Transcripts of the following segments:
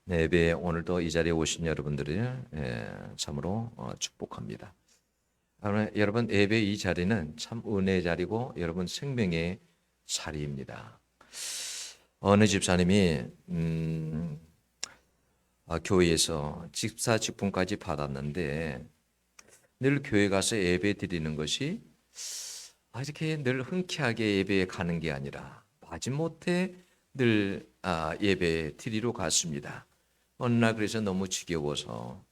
네, 예배 오늘도 이 자리에 오신 여러분들을 참으로 축복합니다. 여러분 예배 이 자리는 참 은혜의 자리고 여러분 생명의 자리입니다. 어느 집사님이 교회에서 집사 직분까지 받았는데 늘 교회 가서 예배 드리는 것이 이렇게 늘 흔쾌하게 예배에 가는 게 아니라 마지못해 늘 예배 드리러 갔습니다. 어느 날 그래서 너무 지겨워서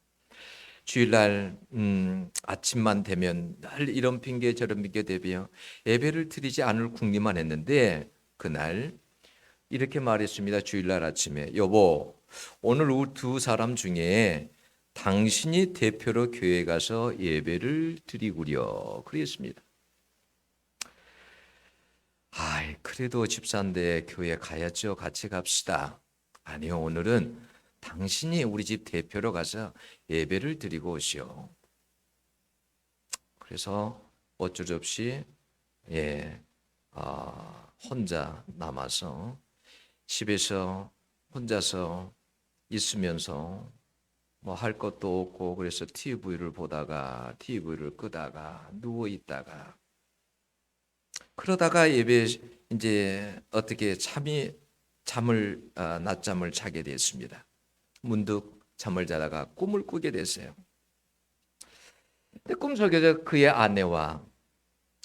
주일날 아침만 되면 늘 이런 핑계 저런 핑계 대며 예배를 드리지 않을 궁리만 했는데 그날 이렇게 말했습니다. 주일날 아침에 여보, 오늘 우리 두 사람 중에 당신이 대표로 교회 가서 예배를 드리구려 그랬습니다. 그래도 집사인데 교회 가야죠. 같이 갑시다. 아니요, 오늘은 당신이 우리 집 대표로 가서 예배를 드리고 오시오. 그래서 어쩔 수 없이 혼자 남아서 집에서 혼자서 있으면서 뭐 할 것도 없고 그래서 TV를 보다가 TV를 끄다가 누워 있다가 그러다가 예배 이제 어떻게 낮잠을 자게 됐습니다. 문득 잠을 자다가 꿈을 꾸게 됐어요. 근데 꿈속에서 그의 아내와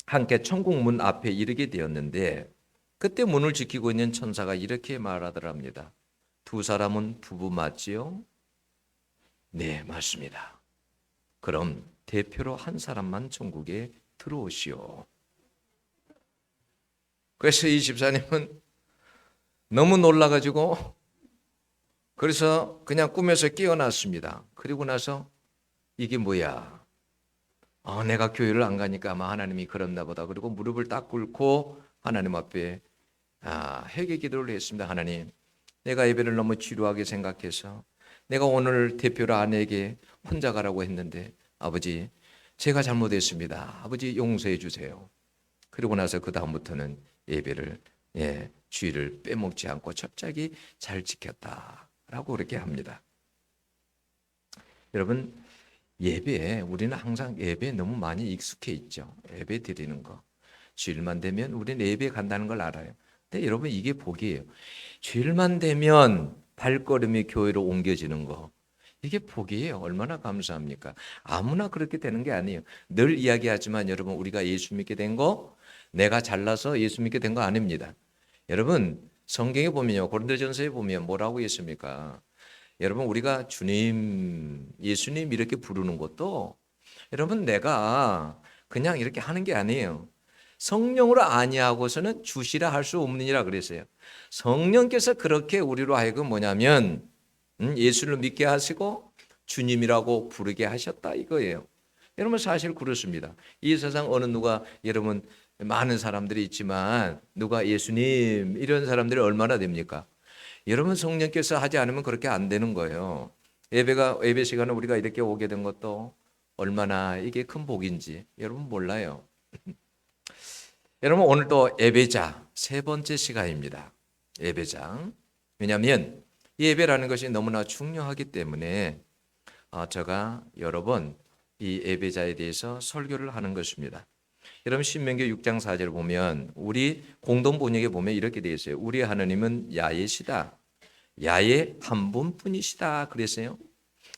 함께 천국 문 앞에 이르게 되었는데 그때 문을 지키고 있는 천사가 이렇게 말하더랍니다. 두 사람은 부부 맞지요? 네, 맞습니다. 그럼 대표로 한 사람만 천국에 들어오시오. 그래서 이 집사님은 너무 놀라가지고 그래서 그냥 꿈에서 깨어났습니다. 그리고 나서 이게 뭐야? 내가 교회를 안 가니까 아마 하나님이 그랬나 보다. 그리고 무릎을 딱 꿇고 하나님 앞에 회개 기도를 했습니다. 하나님, 내가 예배를 너무 지루하게 생각해서 내가 오늘 대표로 아내에게 혼자 가라고 했는데 아버지, 제가 잘못했습니다. 아버지 용서해 주세요. 그리고 나서 그 다음부터는 예배를 주의를 빼먹지 않고 철저하게 잘 지켰다라고 그렇게 합니다. 여러분 예배에 우리는 항상 예배에 너무 많이 익숙해 있죠. 예배 드리는 거 주일만 되면 우리는 예배 간다는 걸 알아요. 근데 여러분 이게 복이에요. 주일만 되면 발걸음이 교회로 옮겨지는 거 이게 복이에요. 얼마나 감사합니까? 아무나 그렇게 되는 게 아니에요. 늘 이야기하지만 여러분 우리가 예수 믿게 된 거 내가 잘나서 예수 믿게 된 거 아닙니다. 여러분 성경에 보면요 고린도전서에 보면 뭐라고 했습니까? 여러분 우리가 주님 예수님 이렇게 부르는 것도 여러분 내가 그냥 이렇게 하는 게 아니에요. 성령으로 아니하고서는 주시라 할 수 없느니라 그랬어요. 성령께서 그렇게 우리로 하여금 뭐냐면 예수를 믿게 하시고 주님이라고 부르게 하셨다 이거예요. 여러분 사실 그렇습니다. 이 세상 어느 누가 여러분 많은 사람들이 있지만 누가 예수님 이런 사람들이 얼마나 됩니까? 여러분 성령께서 하지 않으면 그렇게 안 되는 거예요. 예배 시간에 우리가 이렇게 오게 된 것도 얼마나 이게 큰 복인지 여러분 몰라요. 여러분 오늘도 예배자 세 번째 시간입니다. 예배장. 왜냐하면 예배라는 것이 너무나 중요하기 때문에 제가 여러 번 이 예배자에 대해서 설교를 하는 것입니다. 여러분 신명기 6장 4절 보면 우리 공동 번역에 보면 이렇게 되어 있어요. 우리 하나님은 야훼시다. 야훼 한 분뿐이시다 그랬어요.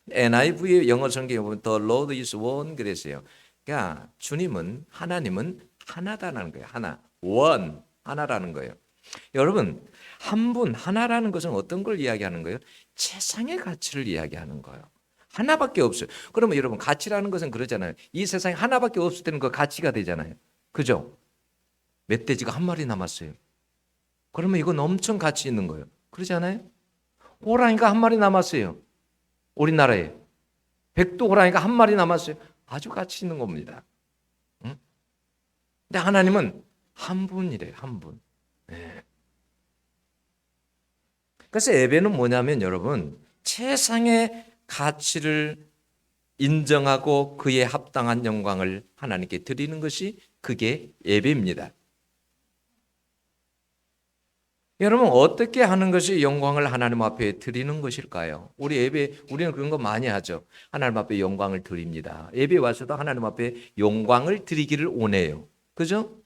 NIV의 영어 성경에 보면 The Lord is one 그랬어요. 그러니까 주님은 하나님은 하나다라는 거예요. 하나, 원, 하나라는 거예요. 여러분 한 분 하나라는 것은 어떤 걸 이야기하는 거예요? 세상의 가치를 이야기하는 거예요. 하나밖에 없어요. 그러면 여러분 가치라는 것은 그러잖아요. 이 세상에 하나밖에 없을 때는 그 가치가 되잖아요. 그죠? 멧돼지가 한 마리 남았어요. 그러면 이건 엄청 가치 있는 거예요. 그러지 않아요? 호랑이가 한 마리 남았어요. 우리나라에. 백두 호랑이가 한 마리 남았어요. 아주 가치 있는 겁니다. 응? 근데 하나님은 한 분이래요. 한 분. 네. 그래서 예배는 뭐냐면 여러분 최상의 가치를 인정하고 그에 합당한 영광을 하나님께 드리는 것이 그게 예배입니다. 여러분 어떻게 하는 것이 영광을 하나님 앞에 드리는 것일까요? 우리 예배 우리는 그런 거 많이 하죠. 하나님 앞에 영광을 드립니다. 예배 와서도 하나님 앞에 영광을 드리기를 원해요. 그죠?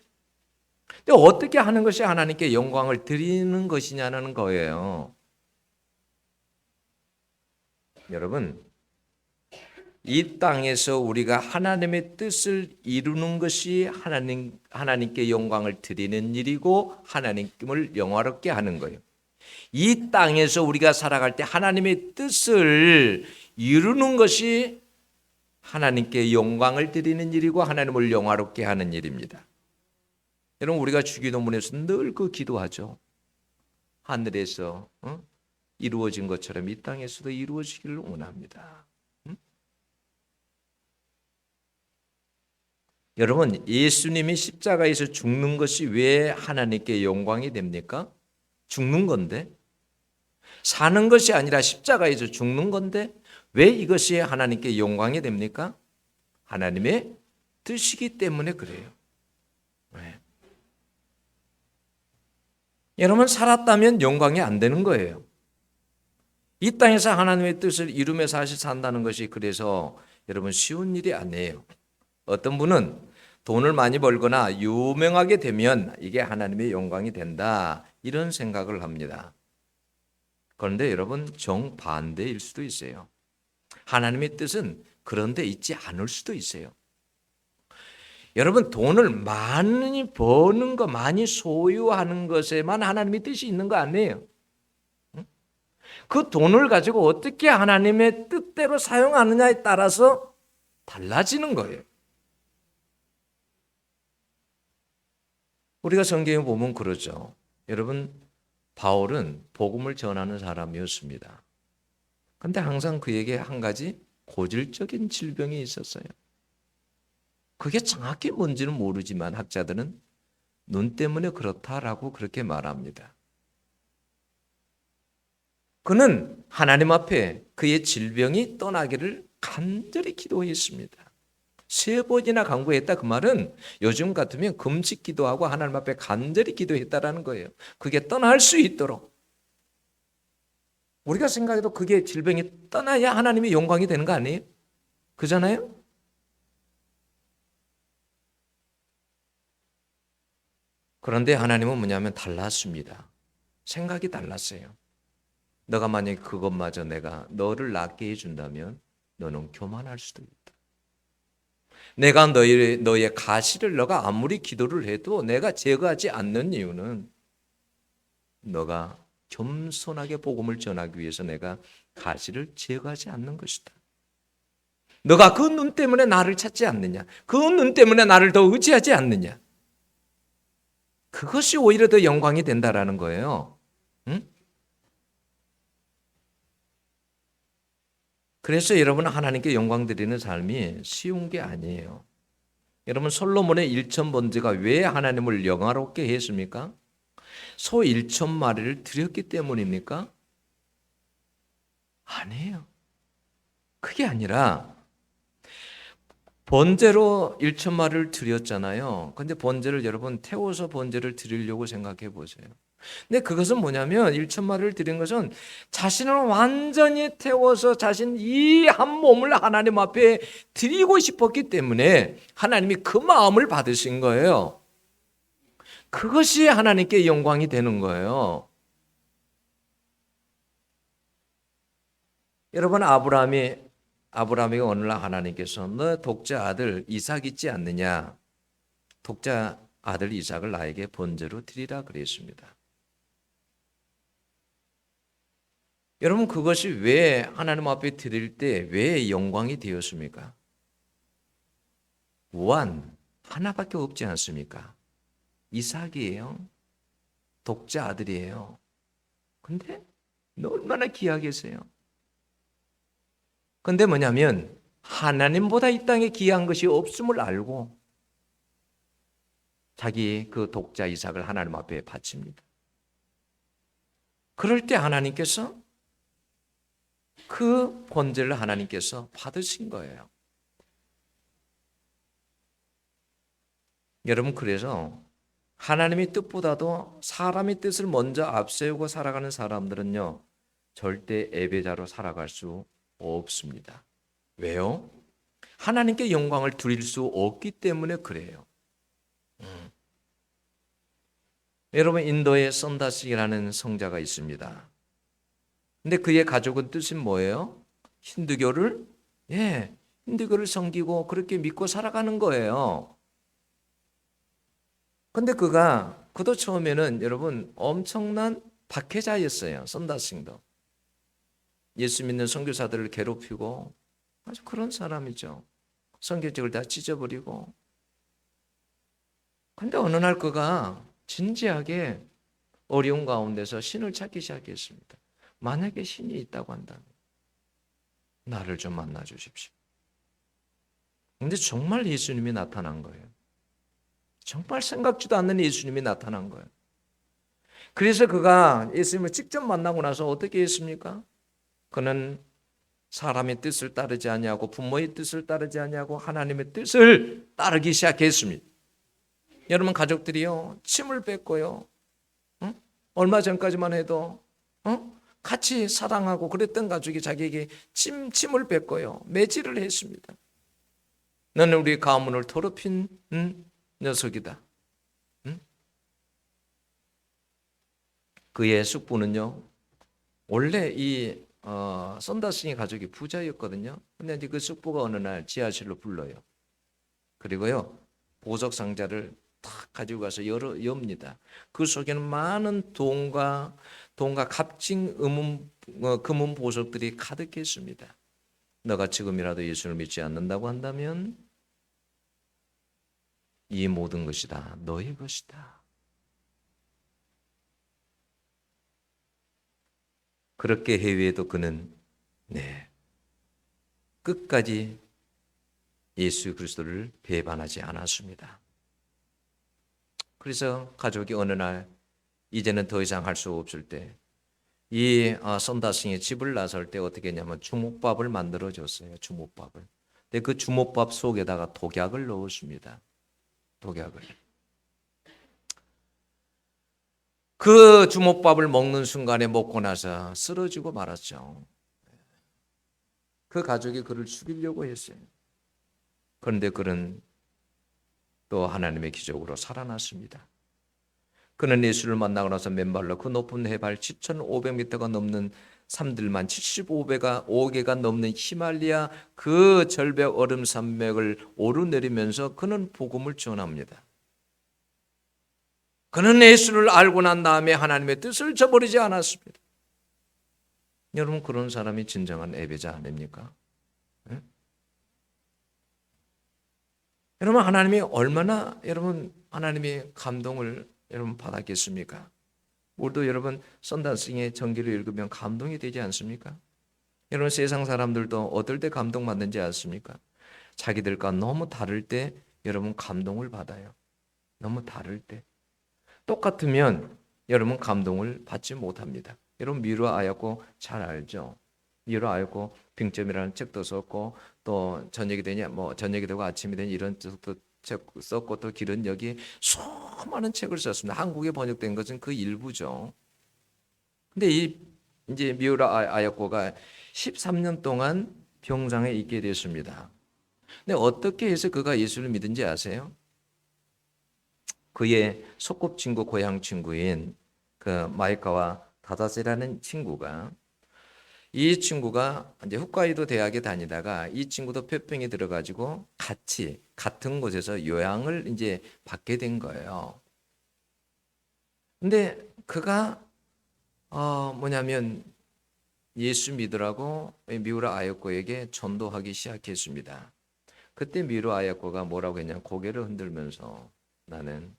근데 어떻게 하는 것이 하나님께 영광을 드리는 것이냐는 거예요. 여러분 이 땅에서 우리가 하나님의 뜻을 이루는 것이 하나님께 영광을 드리는 일이고 하나님을 영화롭게 하는 거예요. 이 땅에서 우리가 살아갈 때 하나님의 뜻을 이루는 것이 하나님께 영광을 드리는 일이고 하나님을 영화롭게 하는 일입니다. 여러분 우리가 주기도문에서 늘 그 기도하죠. 하늘에서 이루어진 것처럼 이 땅에서도 이루어지기를 원합니다. 여러분 예수님이 십자가에서 죽는 것이 왜 하나님께 영광이 됩니까? 죽는 건데 사는 것이 아니라 십자가에서 죽는 건데 왜 이것이 하나님께 영광이 됩니까? 하나님의 뜻이기 때문에 그래요. 네. 여러분 살았다면 영광이 안 되는 거예요. 이 땅에서 하나님의 뜻을 이루며 사실 산다는 것이 그래서 여러분 쉬운 일이 아니에요. 어떤 분은 돈을 많이 벌거나 유명하게 되면 이게 하나님의 영광이 된다 이런 생각을 합니다. 그런데 여러분 정반대일 수도 있어요. 하나님의 뜻은 그런 데 있지 않을 수도 있어요. 여러분 돈을 많이 버는 거 많이 소유하는 것에만 하나님의 뜻이 있는 거 아니에요. 그 돈을 가지고 어떻게 하나님의 뜻대로 사용하느냐에 따라서 달라지는 거예요. 우리가 성경에 보면 그러죠. 여러분 바울은 복음을 전하는 사람이었습니다. 그런데 항상 그에게 한 가지 고질적인 질병이 있었어요. 그게 정확히 뭔지는 모르지만 학자들은 눈 때문에 그렇다라고 그렇게 말합니다. 그는 하나님 앞에 그의 질병이 떠나기를 간절히 기도했습니다. 3번이나 간구했다 그 말은 요즘 같으면 금식 기도하고 하나님 앞에 간절히 기도했다라는 거예요. 그게 떠날 수 있도록. 우리가 생각해도 그게 질병이 떠나야 하나님의 영광이 되는 거 아니에요? 그잖아요? 그런데 하나님은 뭐냐면 달랐습니다. 생각이 달랐어요. 너가 만약에 그것마저 내가 너를 낫게 해준다면 너는 교만할 수도 있다. 내가 너의 가시를 너가 아무리 기도를 해도 내가 제거하지 않는 이유는 너가 겸손하게 복음을 전하기 위해서 내가 가시를 제거하지 않는 것이다. 너가 그 눈 때문에 나를 찾지 않느냐? 그 눈 때문에 나를 더 의지하지 않느냐? 그것이 오히려 더 영광이 된다라는 거예요. 응? 그래서 여러분 하나님께 영광 드리는 삶이 쉬운 게 아니에요. 여러분 솔로몬의 1,000번제가 왜 하나님을 영화롭게 했습니까? 소 1,000마리를 드렸기 때문입니까? 아니에요. 그게 아니라 번제로 1,000마리를 드렸잖아요. 근데 번제를 여러분 태워서 번제를 드리려고 생각해 보세요. 근데 그것은 뭐냐면 1,000마리를 드린 것은 자신을 완전히 태워서 자신 이 한 몸을 하나님 앞에 드리고 싶었기 때문에 하나님이 그 마음을 받으신 거예요. 그것이 하나님께 영광이 되는 거예요. 여러분 아브라함이 어느 날 하나님께서 너 독자 아들 이삭 있지 않느냐? 독자 아들 이삭을 나에게 번제로 드리라 그랬습니다. 여러분 그것이 왜 하나님 앞에 드릴 때 왜 영광이 되었습니까? 원 하나밖에 없지 않습니까? 이삭이에요. 독자 아들이에요. 근데 얼마나 귀하겠어요. 근데 뭐냐면 하나님보다 이 땅에 귀한 것이 없음을 알고 자기 그 독자 이삭을 하나님 앞에 바칩니다. 그럴 때 하나님께서 그 번제를 하나님께서 받으신 거예요. 여러분 그래서 하나님의 뜻보다도 사람의 뜻을 먼저 앞세우고 살아가는 사람들은요, 절대 예배자로 살아갈 수 없습니다. 왜요? 하나님께 영광을 드릴 수 없기 때문에 그래요. 여러분, 인도에 선다스라는 성자가 있습니다. 근데 그의 가족은 뜻이 뭐예요? 힌두교를 힌두교를 섬기고 그렇게 믿고 살아가는 거예요. 근데 그도 처음에는 여러분 엄청난 박해자였어요. 선다스도. 예수 믿는 선교사들을 괴롭히고 아주 그런 사람이죠. 선교책을 다 찢어버리고. 근데 어느 날 그가 진지하게 어려운 가운데서 신을 찾기 시작했습니다. 만약에 신이 있다고 한다면 나를 좀 만나 주십시오. 근데 정말 예수님이 나타난 거예요. 정말 생각지도 않는 예수님이 나타난 거예요. 그래서 그가 예수님을 직접 만나고 나서 어떻게 했습니까? 그는 사람의 뜻을 따르지 아니하고 부모의 뜻을 따르지 아니하고 하나님의 뜻을 따르기 시작했습니다. 여러분 가족들이요 침을 뱉고요. 얼마 전까지만 해도 같이 사랑하고 그랬던 가족이 자기에게 침을 뱉고요. 매질을 했습니다. 너는 우리 가문을 더럽힌 녀석이다. 그의 숙부는요. 원래 이 선다스의 가족이 부자였거든요. 근데 이제 그 숙부가 어느 날 지하실로 불러요. 그리고요 보석 상자를 탁 가지고 가서 엽니다. 그 속에는 많은 돈과 값진 금은 보석들이 가득했습니다. 너가 지금이라도 예수를 믿지 않는다고 한다면 이 모든 것이 다 너의 것이다. 그렇게 해외에도 그는 끝까지 예수 그리스도를 배반하지 않았습니다. 그래서 가족이 어느 날 이제는 더 이상 할 수 없을 때 이 선다스의 집을 나설 때 어떻게 했냐면 주먹밥을 만들어 줬어요. 주먹밥을. 근데 그 주먹밥 속에다가 독약을 넣었습니다. 독약을. 그 주먹밥을 먹는 순간에 먹고 나서 쓰러지고 말았죠. 그 가족이 그를 죽이려고 했어요. 그런데 그는 또 하나님의 기적으로 살아났습니다. 그는 예수를 만나고 나서 맨발로 그 높은 해발 7,500m가 넘는 산들만 75개가 넘는 히말리아 그 절벽 얼음 산맥을 오르내리면서 그는 복음을 전합니다. 그는 예수를 알고 난 다음에 하나님의 뜻을 저버리지 않았습니다. 여러분 그런 사람이 진정한 예배자 아닙니까? 네? 여러분 하나님이 얼마나 하나님의 감동을 여러분 받았겠습니까? 우리도 여러분 선다스의 전기를 읽으면 감동이 되지 않습니까? 여러분 세상 사람들도 어떨 때 감동받는지 아십니까? 자기들과 너무 다를 때 여러분 감동을 받아요. 너무 다를 때. 똑같으면 여러분 감동을 받지 못합니다. 여러분 미르 아야코 잘 알죠? 미르 아야코 빙점이라는 책도 썼고 또 저녁이 되고 아침이 되니 이런 책도 썼고 또 길은 여기 수많은 책을 썼습니다. 한국에 번역된 것은 그 일부죠. 근데 이제 미우라 아야코가 13년 동안 병상에 있게 됐습니다. 근데 어떻게 해서 그가 예수를 믿은지 아세요? 그의 소꿉친구 고향 친구인 그 마이카와 다다세라는 친구가 이 친구가 이제 홋카이도 대학에 다니다가 이 친구도 폐병이 들어가지고 같은 곳에서 요양을 이제 받게 된 거예요. 근데 그가 예수 믿으라고 미우라 아야코에게 전도하기 시작했습니다. 그때 미우라 아야코가 뭐라고 했냐 고개를 흔들면서 나는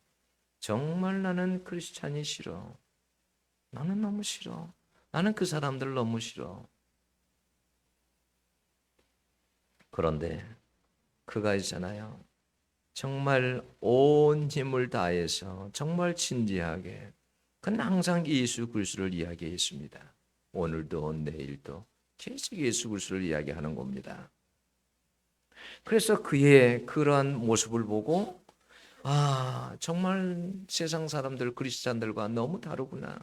크리스찬이 싫어. 나는 너무 싫어. 나는 그 사람들 너무 싫어. 그런데 그가 있잖아요. 정말 온 힘을 다해서 정말 진지하게 그는 항상 예수 그리스도를 이야기했습니다. 오늘도 내일도 계속 예수 그리스도를 이야기하는 겁니다. 그래서 그의 그러한 모습을 보고 정말 세상 사람들 그리스도인들과 너무 다르구나.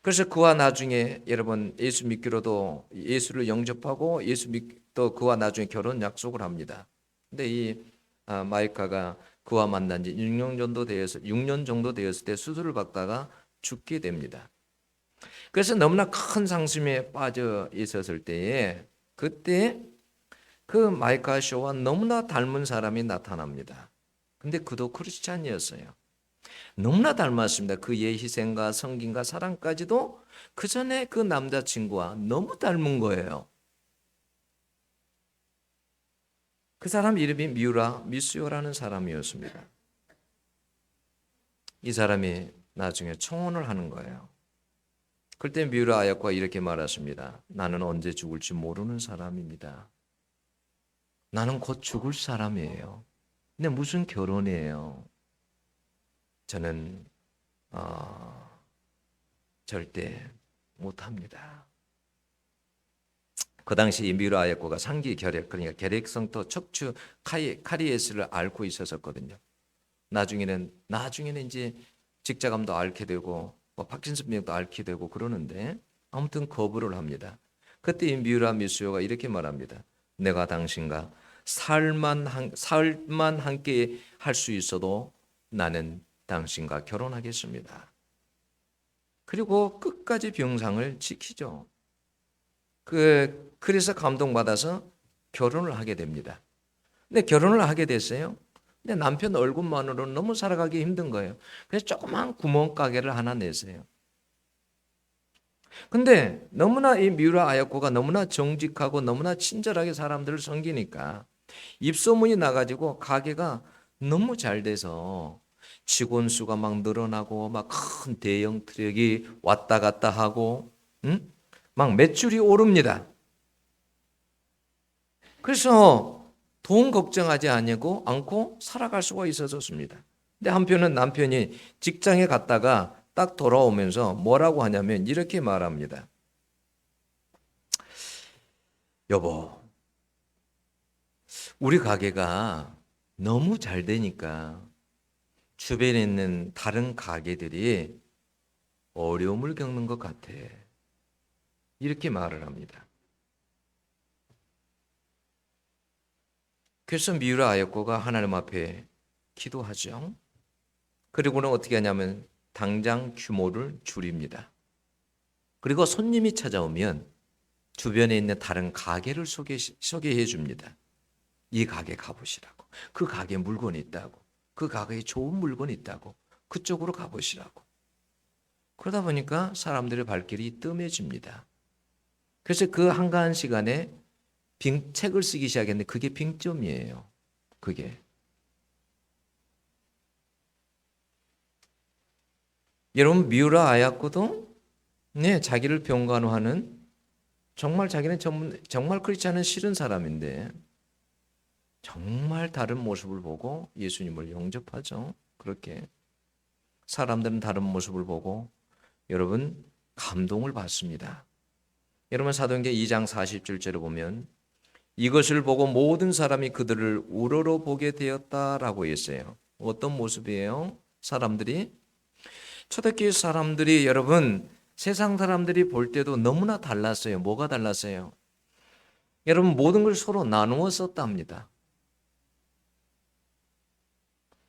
그래서 그와 나중에 여러분 예수 믿기로도 예수를 영접하고 예수 믿도 그와 나중에 결혼 약속을 합니다. 근데 이 마이카가 그와 만난 지 6년 정도 되었을 때 수술을 받다가 죽게 됩니다. 그래서 너무나 큰 상심에 빠져 있었을 때에 그때 그 마이카 쇼와 너무나 닮은 사람이 나타납니다. 근데 그도 크리스찬이었어요. 너무나 닮았습니다. 그의 희생과 성김과 사랑까지도 그 전에 그 남자친구와 너무 닮은 거예요. 그 사람 이름이 미우라 미수요라는 사람이었습니다. 이 사람이 나중에 청혼을 하는 거예요. 그때 미우라 아야코가 이렇게 말했습니다. 나는 언제 죽을지 모르는 사람입니다. 나는 곧 죽을 사람이에요. 근데 무슨 결혼이에요? 저는 절대 못합니다. 그 당시 이 미우라 아야코가 상기 결핵, 그러니까 결핵성토 척추 카리에스를 앓고 있었거든요. 나중에는 이제 직자감도 앓게 되고 뭐 파킨슨병도 앓게 되고 그러는데 아무튼 거부를 합니다. 그때 이 미우라 미수요가 이렇게 말합니다. 내가 당신과 사흘만 함께 할 수 있어도 나는 당신과 결혼하겠습니다. 그리고 끝까지 병상을 지키죠. 그래서 감동받아서 결혼을 하게 됩니다. 근데 결혼을 하게 됐어요. 근데 남편 얼굴만으로는 너무 살아가기 힘든 거예요. 그래서 조그만 구멍가게를 하나 냈어요. 근데 너무나 이 미우라 아야코가 너무나 정직하고 너무나 친절하게 사람들을 섬기니까 입소문이 나가지고 가게가 너무 잘 돼서 직원 수가 막 늘어나고 막 큰 대형 트럭이 왔다 갔다 하고 막 매출이 오릅니다. 그래서 돈 걱정하지 않고 살아갈 수가 있어졌습니다. 근데 한편은 남편이 직장에 갔다가 딱 돌아오면서 뭐라고 하냐면 이렇게 말합니다. 여보, 우리 가게가 너무 잘 되니까 주변에 있는 다른 가게들이 어려움을 겪는 것 같아. 이렇게 말을 합니다. 그래서 미우라 아야코가 하나님 앞에 기도하죠. 그리고는 어떻게 하냐면 당장 규모를 줄입니다. 그리고 손님이 찾아오면 주변에 있는 다른 가게를 소개해 줍니다. 이 가게 가보시라고. 그 가게에 물건이 있다고. 그 가게에 좋은 물건이 있다고. 그쪽으로 가보시라고. 그러다 보니까 사람들의 발길이 뜸해집니다. 그래서 그 한가한 시간에 책을 쓰기 시작했는데 그게 빙점이에요. 그게. 여러분 미우라 아야코도 자기를 병간호하는 정말 자기는 정말 그렇지 않은 싫은 사람인데 정말 다른 모습을 보고 예수님을 영접하죠. 그렇게 사람들은 다른 모습을 보고 여러분 감동을 받습니다. 여러분 사도행전 2장 40절째로 보면 이것을 보고 모든 사람이 그들을 우러러 보게 되었다라고 했어요. 어떤 모습이에요? 사람들이 초대교회 사람들이 여러분 세상 사람들이 볼 때도 너무나 달랐어요. 뭐가 달랐어요? 여러분 모든 걸 서로 나누어 썼답니다.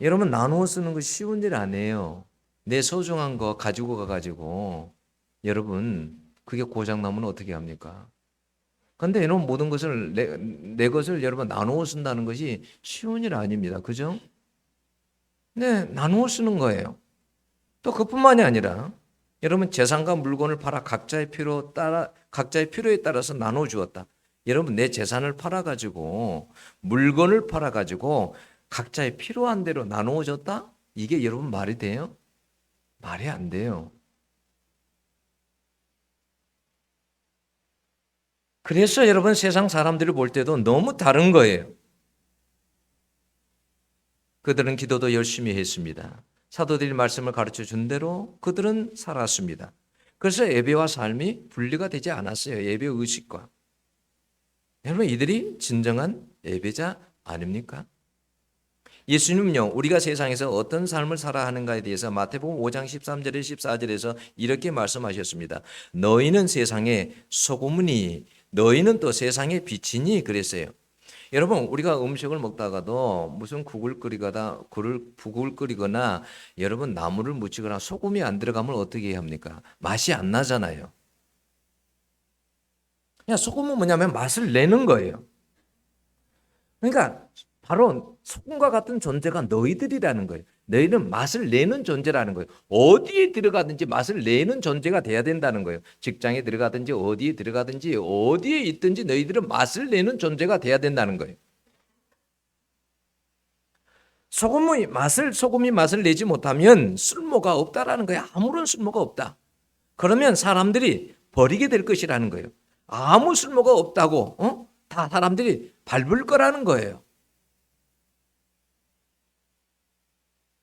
여러분 나누어 쓰는 거 쉬운 일 아니에요. 내 소중한 거 가지고 가가지고 여러분 그게 고장나면 어떻게 합니까? 근데 이런 모든 것을 내 것을 여러분 나누어 쓴다는 것이 쉬운 일 아닙니다. 그죠? 네, 나누어 쓰는 거예요. 또 그뿐만이 아니라 여러분 재산과 물건을 팔아 각자의 필요에 따라서 나눠 주었다. 여러분 내 재산을 팔아 가지고 물건을 팔아 가지고 각자의 필요한 대로 나누어 줬다? 이게 여러분 말이 돼요? 말이 안 돼요. 그래서 여러분 세상 사람들이 볼 때도 너무 다른 거예요. 그들은 기도도 열심히 했습니다. 사도들이 말씀을 가르쳐 준 대로 그들은 살았습니다. 그래서 예배와 삶이 분리가 되지 않았어요. 예배 의식과. 여러분 이들이 진정한 예배자 아닙니까? 예수님은요, 우리가 세상에서 어떤 삶을 살아야 하는가에 대해서 마태복음 5장 13절에 14절에서 이렇게 말씀하셨습니다. 너희는 세상의 소금이니 너희는 또 세상의 빛이니 그랬어요. 여러분, 우리가 음식을 먹다가도 무슨 국을 끓이거나 여러분 나물을 무치거나 소금이 안 들어가면 어떻게 해야 합니까? 맛이 안 나잖아요. 그냥 소금은 뭐냐면 맛을 내는 거예요. 그러니까 바로 소금과 같은 존재가 너희들이라는 거예요. 너희는 맛을 내는 존재라는 거예요. 어디에 들어가든지 맛을 내는 존재가 돼야 된다는 거예요. 직장에 들어가든지 어디에 들어가든지 어디에 있든지 너희들은 맛을 내는 존재가 돼야 된다는 거예요. 소금이 맛을 내지 못하면 쓸모가 없다라는 거예요. 아무런 쓸모가 없다. 그러면 사람들이 버리게 될 것이라는 거예요. 아무 쓸모가 없다고, 다 사람들이 밟을 거라는 거예요.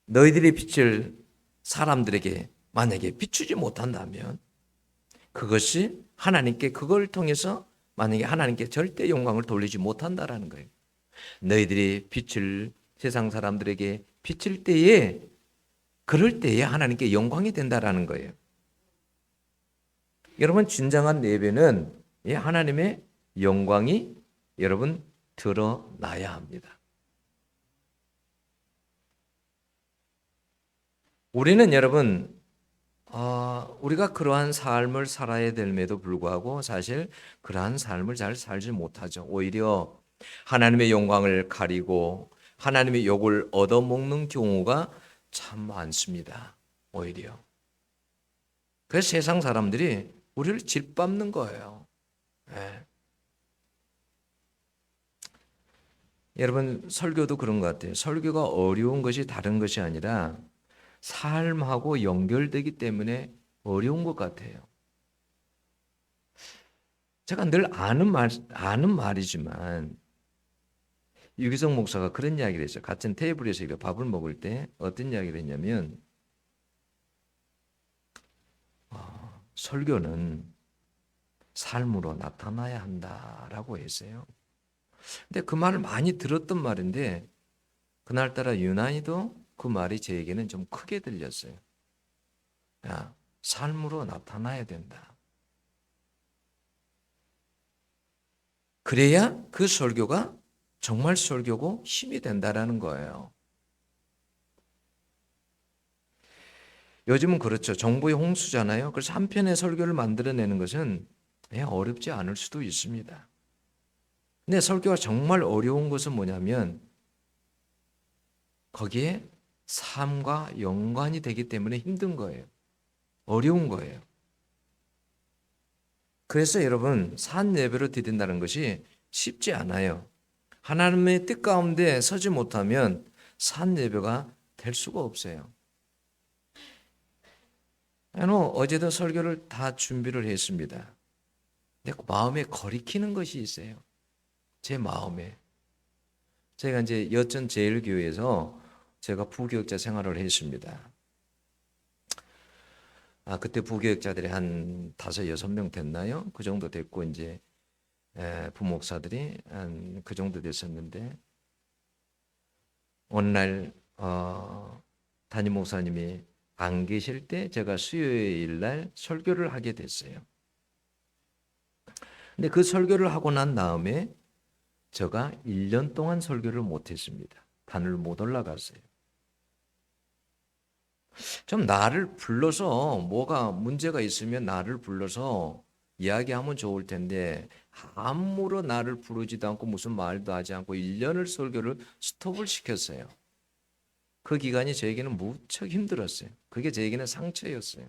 너희들의 빛을 사람들에게 만약에 비추지 못한다면 그것이 하나님께 그걸 통해서 만약에 하나님께 절대 영광을 돌리지 못한다라는 거예요. 너희들이 빛을 세상 사람들에게 비칠 때에 그럴 때에 하나님께 영광이 된다라는 거예요. 여러분 진정한 예배는 하나님의 영광이 여러분 드러나야 합니다. 우리는 여러분 우리가 그러한 삶을 살아야 됨에도 불구하고 사실 그러한 삶을 잘 살지 못하죠. 오히려 하나님의 영광을 가리고 하나님의 욕을 얻어먹는 경우가 참 많습니다. 오히려. 그래서 세상 사람들이 우리를 짓밟는 거예요. 네. 여러분 설교도 그런 것 같아요. 설교가 어려운 것이 다른 것이 아니라 삶하고 연결되기 때문에 어려운 것 같아요. 제가 늘 아는 말이지만 유기성 목사가 그런 이야기를 했어요. 같은 테이블에서 밥을 먹을 때 어떤 이야기를 했냐면 설교는 삶으로 나타나야 한다라고 했어요. 근데 그 말을 많이 들었던 말인데 그날따라 유난히도 그 말이 저에게는 좀 크게 들렸어요. 야, 삶으로 나타나야 된다. 그래야 그 설교가 정말 설교고 힘이 된다라는 거예요. 요즘은 그렇죠. 정보의 홍수잖아요. 그래서 한 편의 설교를 만들어내는 것은 어렵지 않을 수도 있습니다. 근데 설교가 정말 어려운 것은 뭐냐면 거기에 삶과 연관이 되기 때문에 힘든 거예요. 어려운 거예요. 그래서 여러분 산 예배로 드린다는 것이 쉽지 않아요. 하나님의 뜻 가운데 서지 못하면 산 예배가 될 수가 없어요. 어제도 설교를 다 준비를 했습니다. 근데 마음에 거리키는 것이 있어요. 제 마음에. 제가 이제 여천 제일교회에서 제가 부교육자 생활을 했습니다. 그때 부교육자들이 한 5, 6명 됐나요? 그 정도 됐고 이제 부목사들이 한 그 정도 됐었는데 어느 날 담임 목사님이 안 계실 때 제가 수요일 날 설교를 하게 됐어요. 근데 그 설교를 하고 난 다음에 제가 1년 동안 설교를 못했습니다. 단을 못 올라갔어요. 좀 나를 불러서 뭐가 문제가 있으면 나를 불러서 이야기하면 좋을 텐데 아무런 나를 부르지도 않고 무슨 말도 하지 않고 1년을 설교를 스톱을 시켰어요. 그 기간이 저에게는 무척 힘들었어요. 그게 저에게는 상처였어요.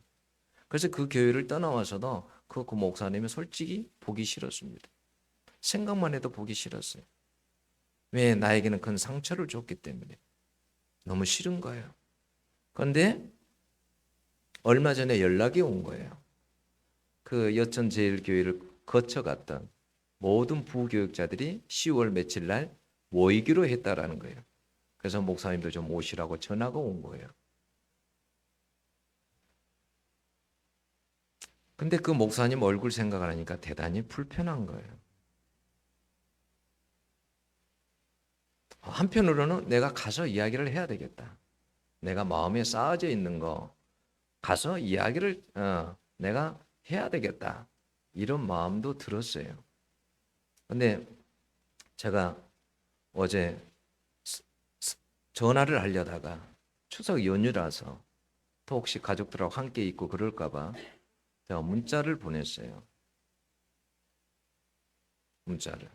그래서 그 교회를 떠나와서도 그 목사님이 솔직히 보기 싫었습니다. 생각만 해도 보기 싫었어요. 왜? 나에게는 큰 상처를 줬기 때문에. 너무 싫은 거예요. 그런데 얼마 전에 연락이 온 거예요. 그 여천제일교회를 거쳐갔던 모든 부교육자들이 10월 며칠 날 모이기로 했다라는 거예요. 그래서 목사님도 좀 오시라고 전화가 온 거예요. 근데 그 목사님 얼굴 생각을 하니까 대단히 불편한 거예요. 한편으로는 내가 가서 이야기를 해야 되겠다. 내가 마음에 쌓아져 있는 거 가서 이야기를 내가 해야 되겠다. 이런 마음도 들었어요. 근데 제가 어제 전화를 하려다가 추석 연휴라서 또 혹시 가족들하고 함께 있고 그럴까 봐 제가 문자를 보냈어요. 문자를.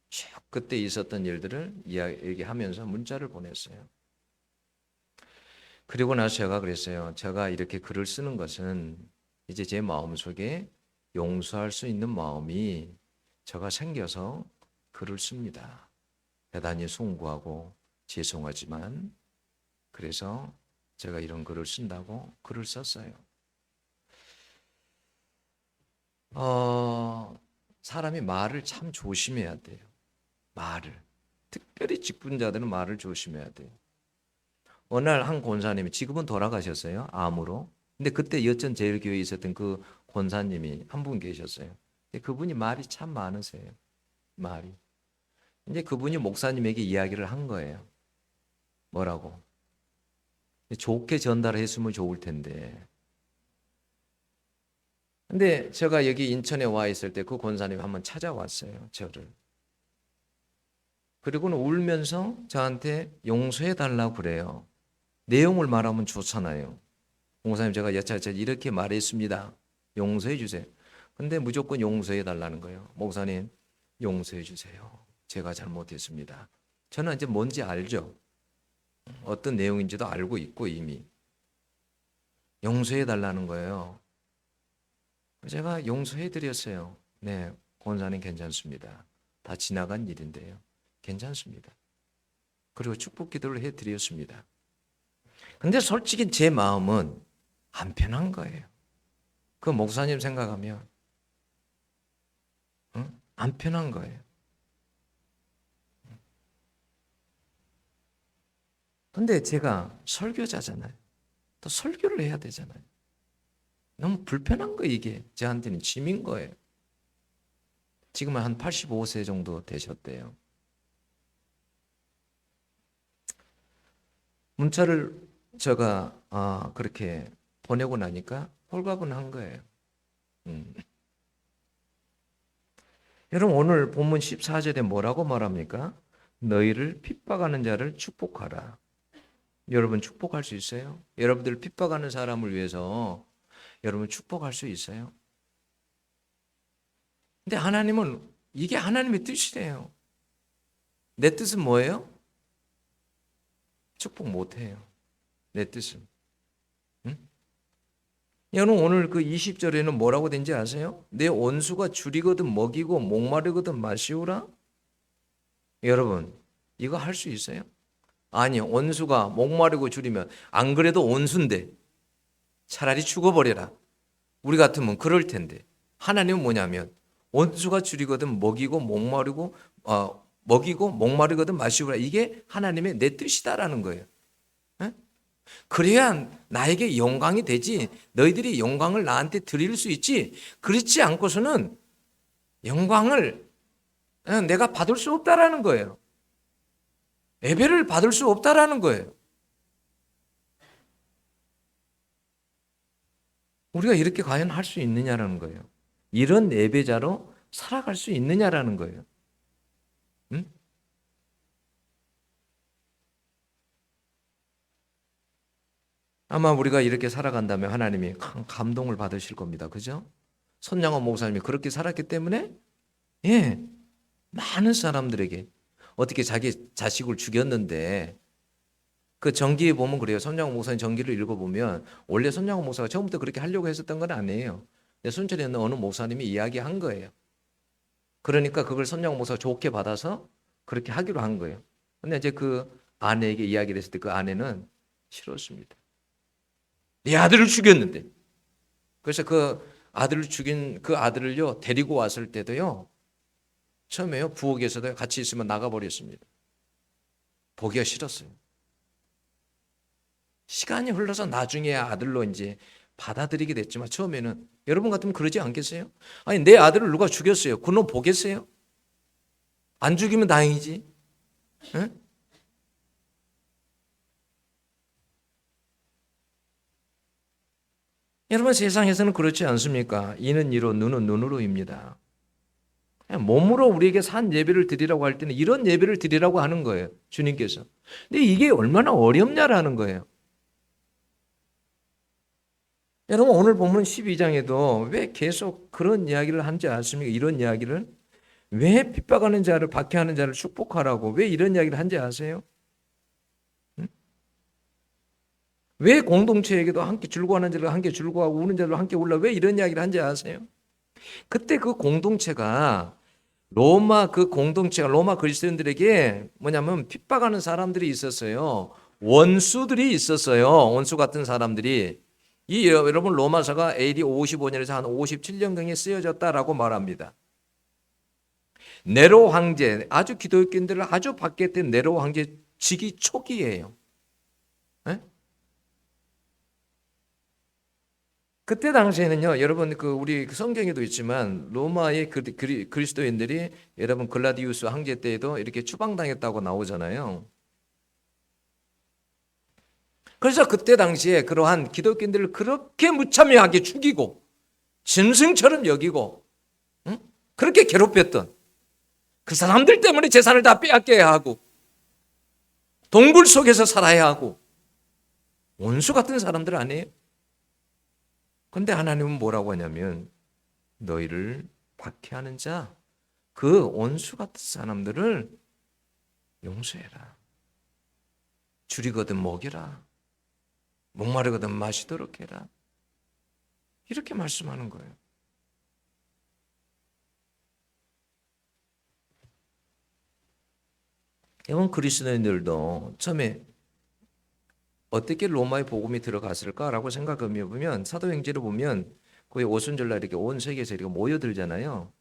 쭉 그때 있었던 일들을 얘기하면서 문자를 보냈어요. 그리고 나서 제가 그랬어요. 제가 이렇게 글을 쓰는 것은 이제 제 마음속에 용서할 수 있는 마음이 제가 생겨서 글을 씁니다. 대단히 숭고하고 죄송하지만 그래서 제가 이런 글을 쓴다고 글을 썼어요. 사람이 말을 참 조심해야 돼요. 말을. 특별히 직분자들은 말을 조심해야 돼요. 어느 날 한 권사님이 지금은 돌아가셨어요. 암으로. 근데 그때 여천 제일교회에 있었던 그 권사님이 한 분 계셨어요. 근데 그분이 말이 참 많으세요. 말이. 이제 그분이 목사님에게 이야기를 한 거예요. 뭐라고? 좋게 전달했으면 좋을 텐데. 근데 제가 여기 인천에 와 있을 때 그 권사님 한번 찾아왔어요. 저를. 그리고는 울면서 저한테 용서해 달라고 그래요. 내용을 말하면 좋잖아요. 목사님 제가 여차저차 이렇게 말했습니다. 용서해 주세요. 근데 무조건 용서해 달라는 거예요. 목사님 용서해 주세요. 제가 잘못했습니다. 저는 이제 뭔지 알죠. 어떤 내용인지도 알고 있고 이미. 용서해 달라는 거예요. 제가 용서해 드렸어요. 네, 권사님 괜찮습니다. 다 지나간 일인데요. 괜찮습니다. 그리고 축복 기도를 해 드렸습니다. 근데 솔직히 제 마음은 안 편한 거예요. 그 목사님 생각하면 안 편한 거예요. 근데 제가 설교자잖아요. 또 설교를 해야 되잖아요. 너무 불편한 거 이게 저한테는 짐인 거예요. 지금은 한 85세 정도 되셨대요. 문자를 제가 그렇게 보내고 나니까 홀가분한 거예요. 여러분 오늘 본문 14절에 뭐라고 말합니까? 너희를 핍박하는 자를 축복하라. 여러분 축복할 수 있어요? 여러분들 핍박하는 사람을 위해서 여러분 축복할 수 있어요? 근데 하나님은 이게 하나님의 뜻이래요. 내 뜻은 뭐예요? 축복 못해요. 내 뜻은. 응? 여러분 오늘 그 20절에는 뭐라고 된지 아세요? 내 원수가 줄이거든 먹이고 목마르거든 마시우라. 여러분 이거 할 수 있어요? 아니요. 원수가 목마르고 줄이면 안 그래도 원수인데 차라리 죽어버려라. 우리 같으면 그럴 텐데 하나님은 뭐냐면 원수가 줄이거든 먹이고 목마르거든 마시우라. 이게 하나님의 내 뜻이다라는 거예요. 에? 그래야 나에게 영광이 되지. 너희들이 영광을 나한테 드릴 수 있지. 그렇지 않고서는 영광을 내가 받을 수 없다라는 거예요. 예배를 받을 수 없다라는 거예요. 우리가 이렇게 과연 할 수 있느냐라는 거예요. 이런 예배자로 살아갈 수 있느냐라는 거예요. 응? 아마 우리가 이렇게 살아간다면 하나님이 큰 감동을 받으실 겁니다. 그죠? 손양원 목사님이 그렇게 살았기 때문에 많은 사람들에게 어떻게 자기 자식을 죽였는데 그 전기에 보면 그래요. 손양원 목사님 전기를 읽어보면 원래 손양원 목사가 처음부터 그렇게 하려고 했었던 건 아니에요. 순천에 있는 어느 목사님이 이야기한 거예요. 그러니까 그걸 손양원 목사가 좋게 받아서 그렇게 하기로 한 거예요. 근데 이제 그 아내에게 이야기를 했을 때 그 아내는 싫었습니다. 네 아들을 죽였는데. 그래서 그 아들을 죽인 그 아들을요 데리고 왔을 때도요 처음에요 부엌에서도 같이 있으면 나가버렸습니다. 보기가 싫었어요. 시간이 흘러서 나중에 아들로 이제 받아들이게 됐지만 처음에는 여러분 같으면 그러지 않겠어요? 아니 내 아들을 누가 죽였어요. 그놈 보겠어요? 안 죽이면 다행이지. 응? 여러분 세상에서는 그렇지 않습니까? 이는 이로 눈은 눈으로입니다. 그냥 몸으로 우리에게 산 예배를 드리라고 할 때는 이런 예배를 드리라고 하는 거예요. 주님께서. 근데 이게 얼마나 어렵냐라는 거예요. 여러분 오늘 본문 12장에도 왜 계속 그런 이야기를 하는지 아십니까? 이런 이야기를 왜 핍박하는 자를 박해하는 자를 축복하라고 왜 이런 이야기를 하는지 아세요? 응? 왜 공동체에게도 함께 즐거워하는 자를 함께 즐거워하고 우는 자를 함께 울라 왜 이런 이야기를 하는지 아세요? 그때 그 공동체가 로마 그리스도인들에게 뭐냐면 핍박하는 사람들이 있었어요. 원수들이 있었어요. 원수 같은 사람들이. 이 여러분 로마서가 AD 55년에서 한 57년경에 쓰여졌다라고 말합니다. 네로 황제, 아주 기독교인들을 아주 박해했던 네로 황제 즉위 초기예요. 에? 그때 당시에는요, 여러분 우리 성경에도 있지만 로마의 그리스도인들이 여러분 글라디우스 황제 때에도 이렇게 추방당했다고 나오잖아요. 그래서 그때 당시에 그러한 기독교인들을 그렇게 무참하게 죽이고 짐승처럼 여기고 응? 그렇게 괴롭혔던 그 사람들 때문에 재산을 다 빼앗겨야 하고 동굴 속에서 살아야 하고 원수 같은 사람들 아니에요? 근데 하나님은 뭐라고 하냐면 너희를 박해하는 자, 그 원수 같은 사람들을 용서해라. 줄이거든 먹여라. 목마르거든 마시도록 해라. 이렇게 말씀하는 거예요. 여러분 그리스도인들도 처음에 어떻게 로마의 복음이 들어갔을까라고 생각해 보면 사도행전을 보면 거의 오순절날 이렇게 온 세계에서 이렇게 모여들잖아요.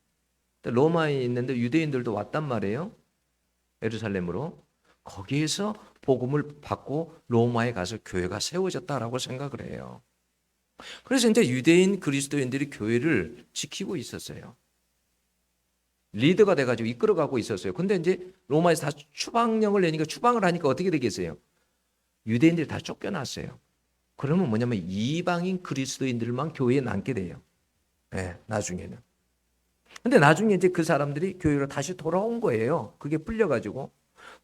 로마에 있는데 유대인들도 왔단 말이에요. 예루살렘으로. 거기에서 복음을 받고 로마에 가서 교회가 세워졌다라고 생각을 해요. 그래서 이제 유대인 그리스도인들이 교회를 지키고 있었어요. 리더가 돼가지고 이끌어가고 있었어요. 근데 이제 로마에서 다 추방령을 내니까 추방을 하니까 어떻게 되겠어요? 유대인들이 다 쫓겨났어요. 그러면 뭐냐면 이방인 그리스도인들만 교회에 남게 돼요. 네, 나중에는. 근데 나중에 이제 그 사람들이 교회로 다시 돌아온 거예요. 그게 풀려가지고.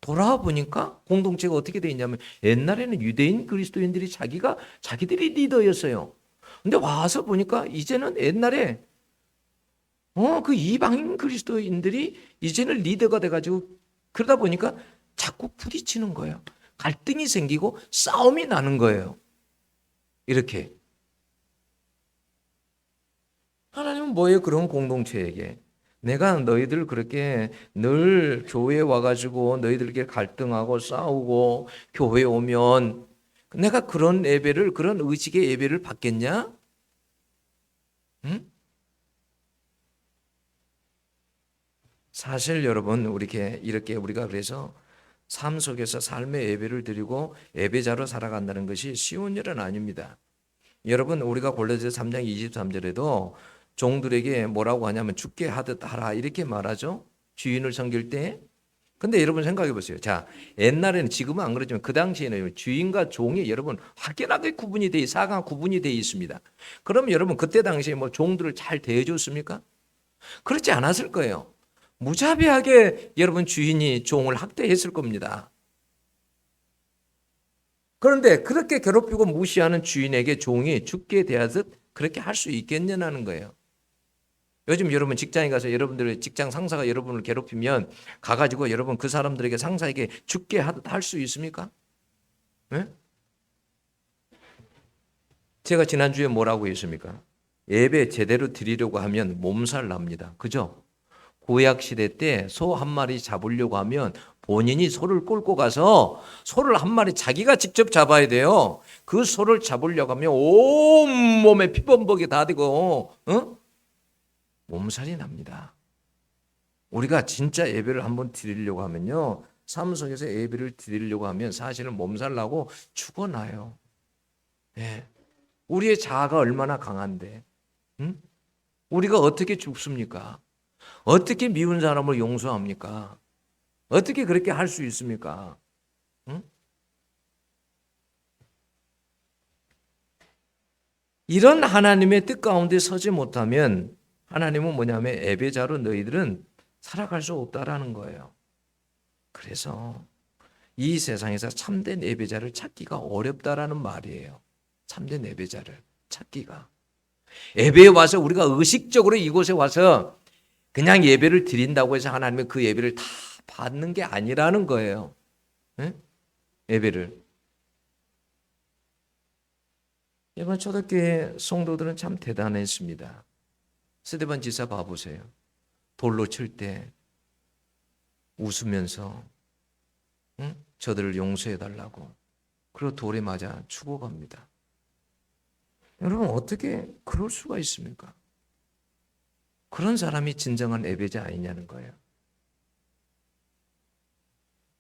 돌아와 보니까 공동체가 어떻게 돼 있냐면 옛날에는 유대인 그리스도인들이 자기들이 리더였어요. 근데 와서 보니까 이제는 옛날에 그 이방인 그리스도인들이 이제는 리더가 돼가지고 그러다 보니까 자꾸 부딪히는 거예요. 갈등이 생기고 싸움이 나는 거예요. 이렇게. 하나님은 뭐예요? 그런 공동체에게. 내가 너희들 그렇게 늘 교회에 와가지고 너희들에게 갈등하고 싸우고 교회에 오면 내가 그런 예배를, 그런 의식의 예배를 받겠냐? 응? 사실 여러분, 이렇게 우리가 그래서 삶 속에서 삶의 예배를 드리고 예배자로 살아간다는 것이 쉬운 일은 아닙니다. 여러분 우리가 골로새 3장 23절에도 종들에게 뭐라고 하냐면 죽게 하듯 하라 이렇게 말하죠. 주인을 섬길 때. 근데 여러분 생각해 보세요. 자, 옛날에는 지금은 안 그러지만 그 당시에는 주인과 종이 여러분 확연하게 사가 구분이 돼 있습니다. 그럼 여러분 그때 당시에 뭐 종들을 잘 대해줬습니까? 그렇지 않았을 거예요. 무자비하게 여러분 주인이 종을 학대했을 겁니다. 그런데 그렇게 괴롭히고 무시하는 주인에게 종이 죽게 대하듯 그렇게 할 수 있겠냐는 거예요. 요즘 여러분 직장에 가서 여러분들의 직장 상사가 여러분을 괴롭히면 가가지고 여러분 그 사람들에게 상사에게 죽게 하듯 할 수 있습니까? 네? 제가 지난주에 뭐라고 했습니까? 예배 제대로 드리려고 하면 몸살 납니다. 그죠? 구약 시대 때 소 한 마리 잡으려고 하면 본인이 소를 끌고 가서 소를 한 마리 자기가 직접 잡아야 돼요. 그 소를 잡으려고 하면 온몸에 피범벅이 다 되고 몸살이 납니다. 우리가 진짜 예배를 한번 드리려고 하면요. 삶 속에서 예배를 드리려고 하면 사실은 몸살 나고 죽어나요. 예. 우리의 자아가 얼마나 강한데 우리가 어떻게 죽습니까? 어떻게 미운 사람을 용서합니까? 어떻게 그렇게 할 수 있습니까? 응? 이런 하나님의 뜻 가운데 서지 못하면 하나님은 뭐냐면 예배자로 너희들은 살아갈 수 없다라는 거예요. 그래서 이 세상에서 참된 예배자를 찾기가 어렵다라는 말이에요. 참된 예배자를 찾기가. 예배에 와서 우리가 의식적으로 이곳에 와서 그냥 예배를 드린다고 해서 하나님은 그 예배를 다 받는 게 아니라는 거예요. 네? 예배를. 이번 초대교회 성도들은 참 대단했습니다. 스데반 지사 봐보세요. 돌로 칠 때 웃으면서 응? 저들을 용서해달라고. 그리고 돌에 맞아 죽어갑니다. 여러분 어떻게 그럴 수가 있습니까? 그런 사람이 진정한 예배자 아니냐는 거예요.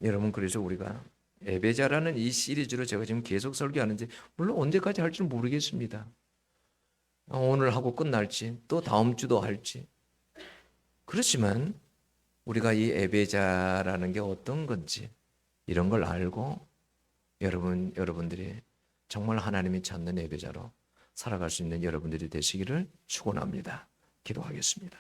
여러분 그래서 우리가 예배자라는 이 시리즈로 제가 지금 계속 설교하는지 물론 언제까지 할지 모르겠습니다. 오늘 하고 끝날지 또 다음 주도 할지. 그렇지만 우리가 이 예배자라는 게 어떤 건지 이런 걸 알고 여러분들이 정말 하나님이 찾는 예배자로 살아갈 수 있는 여러분들이 되시기를 축원합니다. 기도하겠습니다.